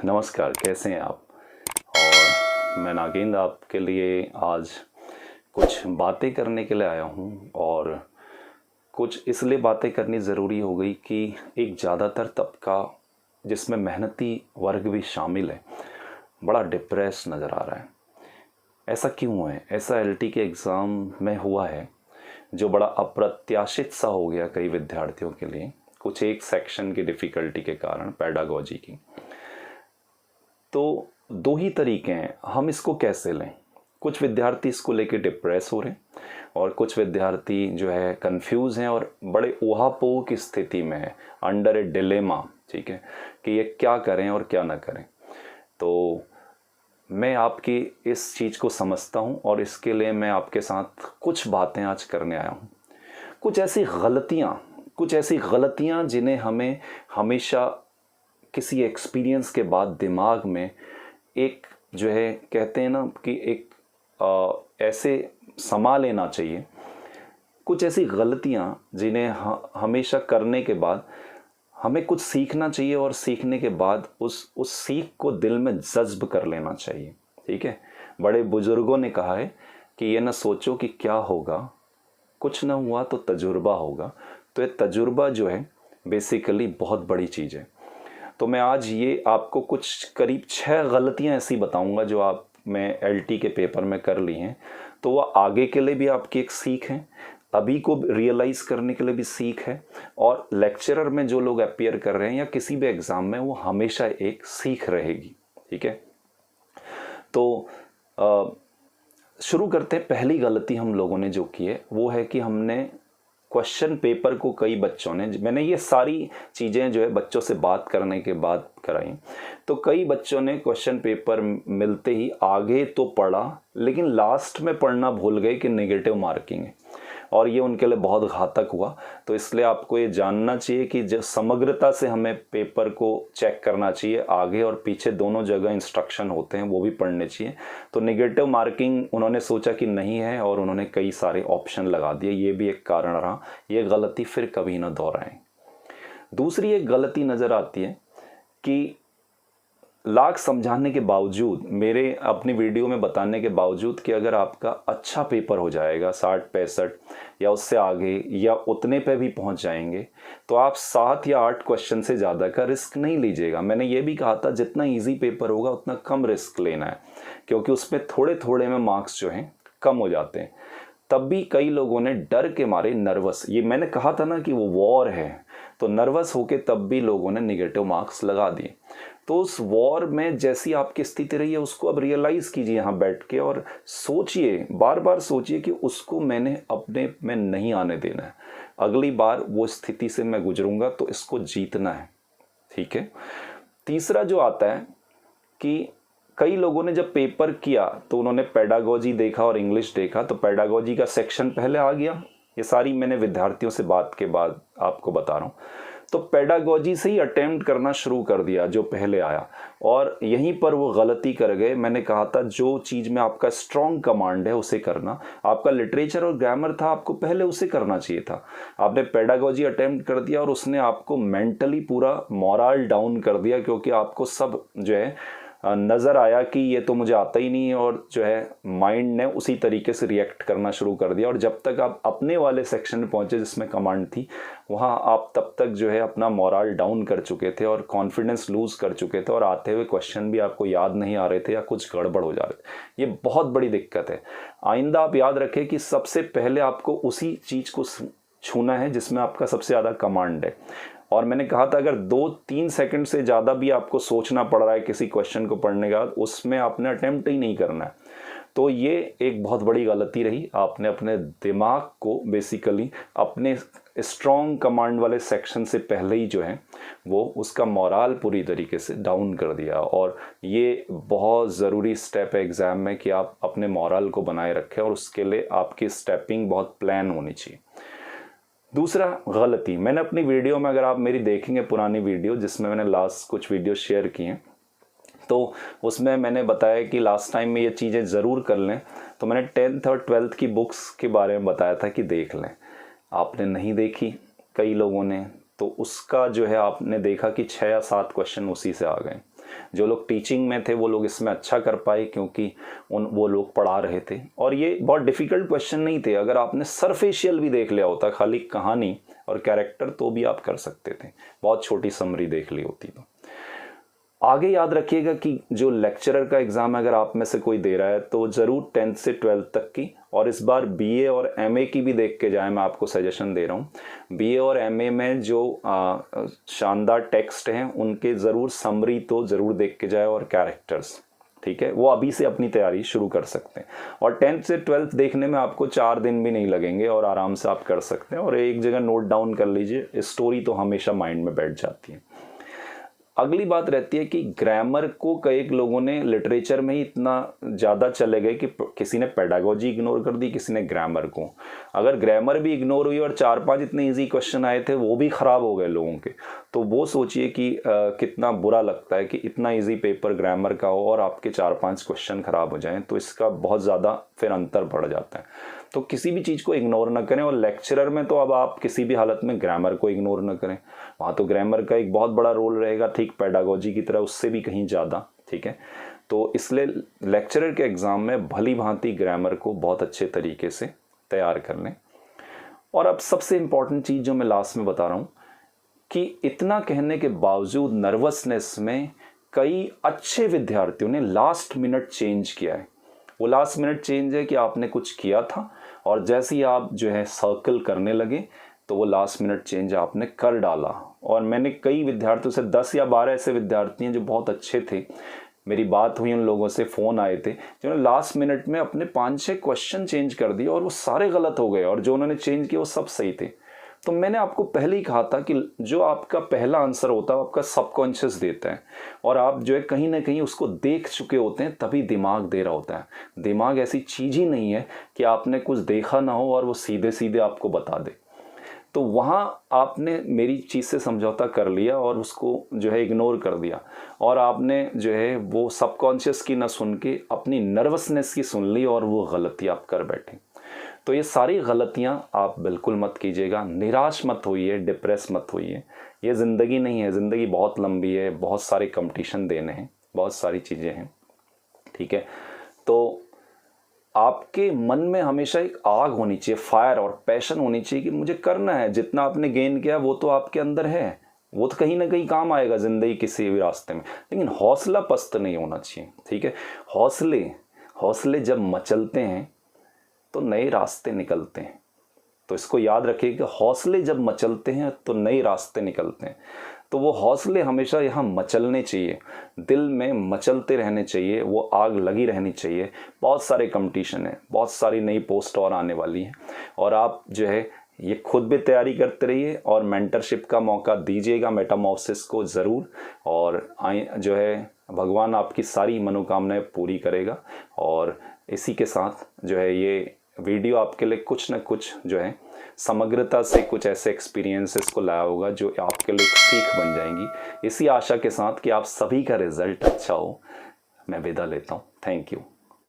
नमस्कार, कैसे हैं आप। और मैं नागेंद्र आपके लिए आज कुछ बातें करने के लिए आया हूं। और कुछ इसलिए बातें करनी ज़रूरी हो गई कि एक ज़्यादातर तबका जिसमें मेहनती वर्ग भी शामिल है, बड़ा डिप्रेस नज़र आ रहा है। ऐसा क्यों है? ऐसा एलटी के एग्ज़ाम में हुआ है जो बड़ा अप्रत्याशित सा हो गया कई विद्यार्थियों के लिए, कुछ एक सेक्शन की डिफ़िकल्टी के कारण, पेडागोजी की। तो दो ही तरीके हैं, हम इसको कैसे लें। कुछ विद्यार्थी इसको लेके डिप्रेस हो रहे हैं और कुछ विद्यार्थी जो है कंफ्यूज हैं और बड़े ऊहापोह की स्थिति में है, अंडर ए डिलेमा, ठीक है, कि ये क्या करें और क्या ना करें। तो मैं आपकी इस चीज़ को समझता हूँ और इसके लिए मैं आपके साथ कुछ बातें आज करने आया हूँ। कुछ ऐसी गलतियाँ जिन्हें हमें हमेशा किसी एक्सपीरियंस के बाद दिमाग में एक जो है, कहते हैं ना कि एक ऐसे समा लेना चाहिए। कुछ ऐसी गलतियां जिन्हें हमेशा करने के बाद हमें कुछ सीखना चाहिए और सीखने के बाद उस सीख को दिल में जज्ब कर लेना चाहिए, ठीक है। बड़े बुजुर्गों ने कहा है कि ये ना सोचो कि क्या होगा, कुछ ना हुआ तो तजुर्बा होगा। तो ये तजुर्बा जो है बेसिकली बहुत बड़ी चीज़ है। तो मैं आज ये आपको कुछ करीब 6 गलतियां ऐसी बताऊंगा जो मैं एलटी के पेपर में कर ली हैं। तो वह आगे के लिए भी आपकी एक सीख है, अभी को रियलाइज़ करने के लिए भी सीख है, और लेक्चरर में जो लोग अपीयर कर रहे हैं या किसी भी एग्ज़ाम में, वो हमेशा एक सीख रहेगी, ठीक है। तो शुरू करते हैं। पहली गलती हम लोगों ने जो की है वो है कि हमने क्वेश्चन पेपर को, कई बच्चों ने, मैंने ये सारी चीज़ें जो है बच्चों से बात करने के बाद कराई, तो कई बच्चों ने क्वेश्चन पेपर मिलते ही आगे तो पढ़ा लेकिन लास्ट में पढ़ना भूल गए कि नेगेटिव मार्किंग है, और ये उनके लिए बहुत घातक हुआ। तो इसलिए आपको ये जानना चाहिए कि जो समग्रता से हमें पेपर को चेक करना चाहिए, आगे और पीछे दोनों जगह इंस्ट्रक्शन होते हैं वो भी पढ़ने चाहिए। तो नेगेटिव मार्किंग उन्होंने सोचा कि नहीं है और उन्होंने कई सारे ऑप्शन लगा दिए, ये भी एक कारण रहा। ये गलती फिर कभी ना दोहराएं। दूसरी एक गलती नज़र आती है कि लाख समझाने के बावजूद, मेरे अपनी वीडियो में बताने के बावजूद कि अगर आपका अच्छा पेपर हो जाएगा 60-65 या उससे आगे या उतने पे भी पहुंच जाएंगे, तो आप 7 या 8 क्वेश्चन से ज़्यादा का रिस्क नहीं लीजिएगा। मैंने ये भी कहा था जितना इजी पेपर होगा उतना कम रिस्क लेना है, क्योंकि उसमें थोड़े थोड़े में मार्क्स जो हैं कम हो जाते हैं। तब भी कई लोगों ने डर के मारे, नर्वस, ये मैंने कहा था ना कि वो वॉर है, तो नर्वस होके तब भी लोगों ने निगेटिव मार्क्स लगा दिए। तो उस वॉर में जैसी आपकी स्थिति रही है उसको अब रियलाइज़ कीजिए यहाँ बैठ के, और सोचिए, बार बार सोचिए कि उसको मैंने अपने में नहीं आने देना है। अगली बार वो स्थिति से मैं गुजरूंगा तो इसको जीतना है, ठीक है। तीसरा जो आता है कि कई लोगों ने जब पेपर किया तो उन्होंने पेडागोजी देखा और इंग्लिश देखा, तो पेडागोजी का सेक्शन पहले आ गया। ये सारी मैंने विद्यार्थियों से बात के बाद आपको बता रहा हूँ। तो पेडागोजी से ही अटेम्प्ट करना शुरू कर दिया जो पहले आया, और यहीं पर वो गलती कर गए। मैंने कहा था जो चीज़ में आपका स्ट्रॉन्ग कमांड है उसे करना। आपका लिटरेचर और ग्रामर था, आपको पहले उसे करना चाहिए था। आपने पेडागोजी अटेम्प्ट कर दिया और उसने आपको मेंटली पूरा मोरल डाउन कर दिया, क्योंकि आपको सब जो है नज़र आया कि ये तो मुझे आता ही नहीं है, और जो है माइंड ने उसी तरीके से रिएक्ट करना शुरू कर दिया। और जब तक आप अपने वाले सेक्शन में पहुंचे जिसमें कमांड थी, वहाँ आप तब तक जो है अपना मोरल डाउन कर चुके थे और कॉन्फिडेंस लूज़ कर चुके थे, और आते हुए क्वेश्चन भी आपको याद नहीं आ रहे थे या कुछ गड़बड़ हो जा रहे थे। ये बहुत बड़ी दिक्कत है। आइंदा आप याद रखें कि सबसे पहले आपको उसी चीज़ को छूना है जिसमें आपका सबसे ज़्यादा कमांड है। और मैंने कहा था अगर 2-3 सेकंड से ज़्यादा भी आपको सोचना पड़ रहा है किसी क्वेश्चन को पढ़ने के बाद, उसमें आपने अटेम्प्ट ही नहीं करना है। तो ये एक बहुत बड़ी गलती रही। आपने अपने दिमाग को बेसिकली अपने स्ट्रॉन्ग कमांड वाले सेक्शन से पहले ही जो है वो उसका मोरल पूरी तरीके से डाउन कर दिया। और ये बहुत ज़रूरी स्टेप है एग्ज़ाम में कि आप अपने मोरल को बनाए रखें, और उसके लिए आपकी स्टेपिंग बहुत प्लान होनी चाहिए। दूसरा गलती, मैंने अपनी वीडियो में, अगर आप मेरी देखेंगे पुरानी वीडियो जिसमें मैंने लास्ट कुछ वीडियो शेयर की हैं, तो उसमें मैंने बताया कि लास्ट टाइम में ये चीज़ें ज़रूर कर लें। तो मैंने 10th और 12th की बुक्स के बारे में बताया था कि देख लें। आपने नहीं देखी कई लोगों ने, तो उसका जो है आपने देखा कि 6 या 7 क्वेश्चन उसी से आ गए। जो लोग टीचिंग में थे वो लोग इसमें अच्छा कर पाए क्योंकि वो लोग पढ़ा रहे थे, और ये बहुत डिफ़िकल्ट क्वेश्चन नहीं थे। अगर आपने सरफेशियल भी देख लिया होता, खाली कहानी और कैरेक्टर, तो भी आप कर सकते थे, बहुत छोटी समरी देख ली होती तो। आगे याद रखिएगा कि जो लेक्चरर का एग्ज़ाम अगर आप में से कोई दे रहा है तो ज़रूर 10th से 12th तक की, और इस बार बीए और एमए की भी देख के जाए, मैं आपको सजेशन दे रहा हूँ। बीए और एमए में जो शानदार टेक्स्ट हैं उनके ज़रूर समरी तो ज़रूर देख के जाए, और कैरेक्टर्स, ठीक है, वो अभी से अपनी तैयारी शुरू कर सकते हैं। और 10th से 12th देखने में आपको 4 दिन भी नहीं लगेंगे और आराम से आप कर सकते हैं, और एक जगह नोट डाउन कर लीजिए, स्टोरी तो हमेशा माइंड में बैठ जाती है। अगली बात रहती है कि ग्रामर को कई लोगों ने लिटरेचर में ही इतना ज़्यादा चले गए कि किसी ने पेडागोजी इग्नोर कर दी, किसी ने ग्रामर को। अगर ग्रामर भी इग्नोर हुई और 4-5 इतने इजी क्वेश्चन आए थे वो भी ख़राब हो गए लोगों के, तो वो सोचिए कि कितना बुरा लगता है कि इतना इजी पेपर ग्रामर का हो और आपके 4-5 क्वेश्चन ख़राब हो जाएं, तो इसका बहुत ज़्यादा फिर अंतर पड़ जाता है। तो किसी भी चीज़ को इग्नोर ना करें, और लेक्चरर में तो अब आप किसी भी हालत में ग्रामर को इग्नोर ना करें, वहाँ तो ग्रामर का एक बहुत बड़ा रोल रहेगा, ठीक पेडागोजी की तरह, उससे भी कहीं ज़्यादा, ठीक है। तो इसलिए लेक्चरर के एग्ज़ाम में भली भांति ग्रामर को बहुत अच्छे तरीके से तैयार कर लें। और अब सबसे इम्पॉर्टेंट चीज़ जो मैं लास्ट में बता रहा हूँ कि इतना कहने के बावजूद नर्वसनेस में कई अच्छे विद्यार्थियों ने लास्ट मिनट चेंज किया है। वो लास्ट मिनट चेंज है कि आपने कुछ किया था और जैसे ही आप जो है सर्कल करने लगे तो वो लास्ट मिनट चेंज आपने कर डाला। और मैंने कई विद्यार्थियों से 10 या 12 ऐसे विद्यार्थी हैं जो बहुत अच्छे थे, मेरी बात हुई, उन लोगों से फ़ोन आए थे जिन्होंने लास्ट मिनट में अपने 5-6 क्वेश्चन चेंज कर दिए और वो सारे गलत हो गए, और जो उन्होंने चेंज किए वो सब सही थे। तो मैंने आपको पहले ही कहा था कि जो आपका पहला आंसर होता है वो आपका सबकॉन्शियस देता है, और आप जो है कहीं ना कहीं उसको देख चुके होते हैं तभी दिमाग दे रहा होता है। दिमाग ऐसी चीज़ ही नहीं है कि आपने कुछ देखा ना हो और वो सीधे सीधे आपको बता दे। तो वहाँ आपने मेरी चीज़ से समझौता कर लिया और उसको जो है इग्नोर कर दिया, और आपने जो है वो सबकॉन्शियस की ना सुन के अपनी नर्वसनेस की सुन ली और वो गलती आप कर बैठे। तो ये सारी गलतियां आप बिल्कुल मत कीजिएगा, निराश मत होइए, डिप्रेस मत होइए। ये ज़िंदगी नहीं है, ज़िंदगी बहुत लंबी है, बहुत सारे कंपटीशन देने हैं, बहुत सारी चीज़ें हैं, ठीक है। तो आपके मन में हमेशा एक आग होनी चाहिए, फायर और पैशन होनी चाहिए कि मुझे करना है। जितना आपने गेन किया वो तो आपके अंदर है, वो तो कहीं ना कहीं काम आएगा ज़िंदगी किसी भी रास्ते में, लेकिन हौसला पस्त नहीं होना चाहिए, ठीक है। हौसले जब मचलते हैं तो नए रास्ते निकलते हैं। तो इसको याद रखिए कि हौसले जब मचलते हैं तो नए रास्ते निकलते हैं। तो वो हौसले हमेशा यहाँ मचलने चाहिए, दिल में मचलते रहने चाहिए, वो आग लगी रहनी चाहिए। बहुत सारे कंपटीशन है, बहुत सारी नई पोस्ट और आने वाली हैं, और आप जो है ये खुद भी तैयारी करते रहिए और मेंटरशिप का मौका दीजिएगा मेटामॉर्फोसिस को ज़रूर, और जो है भगवान आपकी सारी मनोकामनाएं पूरी करेगा। और इसी के साथ जो है ये वीडियो आपके लिए कुछ न कुछ जो है समग्रता से कुछ ऐसे एक्सपीरियंसेस को लाया होगा जो आपके लिए सीख बन जाएंगी। इसी आशा के साथ कि आप सभी का रिजल्ट अच्छा हो, मैं विदा लेता हूँ। Thank you.